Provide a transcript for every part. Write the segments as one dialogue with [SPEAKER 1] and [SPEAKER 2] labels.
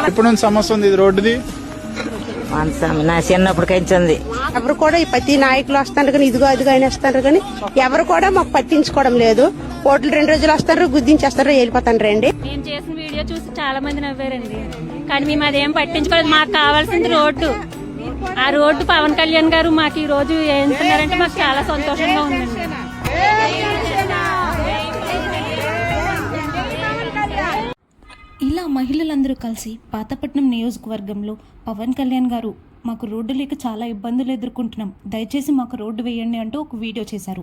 [SPEAKER 1] ఎప్పుడు నుంచి సమస్య ఉంది ఇది రోడ్డుది?
[SPEAKER 2] నా చిన్నప్పుడు కంచింది.
[SPEAKER 3] ఎవరు కూడా ఈ ప్రతి నాయకులు వస్తారు కానీ ఇదిగో అదిగో అని వస్తారు కానీ ఎవరు కూడా మాకు పట్టించుకోవడం లేదు. ఓట్లు 2 రోజులు వస్తారు, గుద్దించేస్తారు, వెళ్ళిపోతాను రండి.
[SPEAKER 4] నేను చేసిన వీడియో చూసి చాలా మంది నవ్వారండి, కానీ మేము అదేం పట్టించుకోలేదు. మాకు కావాల్సింది రోడ్డు. ఆ రోడ్డు పవన్ కళ్యాణ్ గారు మాకు ఈ రోజు వేస్తున్నారంటే మాకు చాలా సంతోషంగా ఉందండి.
[SPEAKER 5] ఇలా మహిళలందరూ కలిసి పాతపట్నం నియోజకవర్గంలో పవన్ కళ్యాణ్ గారు మాకు రోడ్డు లేక చాలా ఇబ్బందులు ఎదుర్కొంటున్నాం, దయచేసి మాకు రోడ్డు వేయండి అంటూ ఒక వీడియో చేశారు.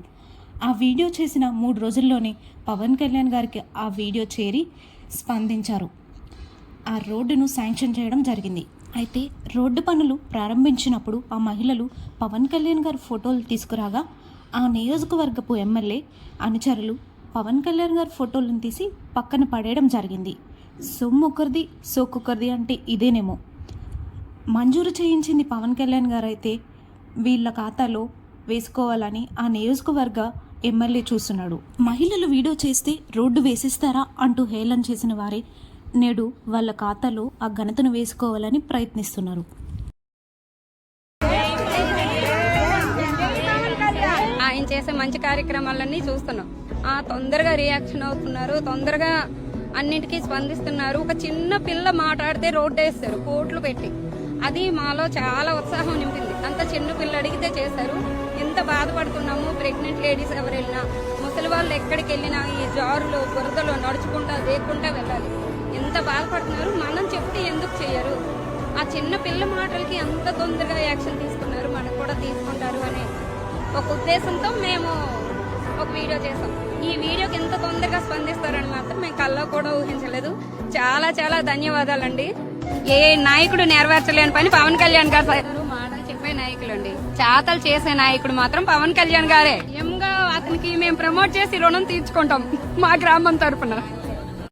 [SPEAKER 5] ఆ వీడియో చేసిన 3 రోజుల్లోనే పవన్ కళ్యాణ్ గారికి ఆ వీడియో చేరి స్పందించారు. ఆ రోడ్డును శాంక్షన్ చేయడం జరిగింది. అయితే రోడ్డు పనులు ప్రారంభించినప్పుడు ఆ మహిళలు పవన్ కళ్యాణ్ గారి ఫోటోలు తీసుకురాగా ఆ నియోజకవర్గపు ఎమ్మెల్యే అనుచరులు పవన్ కళ్యాణ్ గారి ఫోటోలను తీసి పక్కన పడేయడం జరిగింది. సొమ్మొక్కరిది సోకొక్కరిది అంటే ఇదేనేమో. మంజూరు చేయించింది పవన్ కళ్యాణ్ గారు అయితే వీళ్ళ ఖాతాలో వేసుకోవాలని ఆ నియోజకవర్గ ఎమ్మెల్యే చూస్తున్నాడు. మహిళలు వీడియో చేస్తే రోడ్డు వేసిస్తారా అంటూ హేళన చేసిన వారే నేడు వాళ్ళ ఖాతాలో ఆ ఘనతను వేసుకోవాలని ప్రయత్నిస్తున్నారు.
[SPEAKER 6] ఆయన చేసే మంచి కార్యక్రమాలన్నీ చూస్తున్నాం. తొందరగా రియాక్షన్ అవుతున్నారు, తొందరగా అన్నిటికీ స్పందిస్తున్నారు. ఒక చిన్న పిల్ల మాట్లాడితే రోడ్డు వేస్తారు కోట్లు పెట్టి. అది మాలో చాలా ఉత్సాహం నింపింది. అంత చిన్న పిల్ల అడిగితే చేశారు. ఎంత బాధపడుతున్నాము. ప్రెగ్నెంట్ లేడీస్ ఎవరు వెళ్ళినా, ముసలి వాళ్ళు ఎక్కడికి వెళ్ళినా ఈ జారులో బురదలో నడుచుకుంటా దేక్కుంటా వెళ్ళాలి. ఎంత బాధపడుతున్నారు. మనం చెప్తే ఎందుకు చేయరు? ఆ చిన్న పిల్ల మాటలకి అంత తొందరగా యాక్షన్ తీసుకున్నారు. మనకు కూడా తీసుకుంటారు అనే ఒక ఉద్దేశంతో మేము ఒక వీడియో చేసాం. ఈ వీడియోకి ఎంత తొందరగా స్పందిస్తారని మాత్రం మేము కల్లో కూడా ఊహించలేదు. చాలా చాలా ధన్యవాదాలండి. ఏ నాయకుడు నెరవేర్చలేని పని పవన్ కళ్యాణ్ గారు మాటలు చెప్పే నాయకులు అండి. చాతలు చేసే నాయకుడు మాత్రం పవన్ కళ్యాణ్ గారే. ఎంగా అతనికి మేము ప్రమోట్ చేసి రుణం తీర్చుకుంటాం మా గ్రామం తరఫున.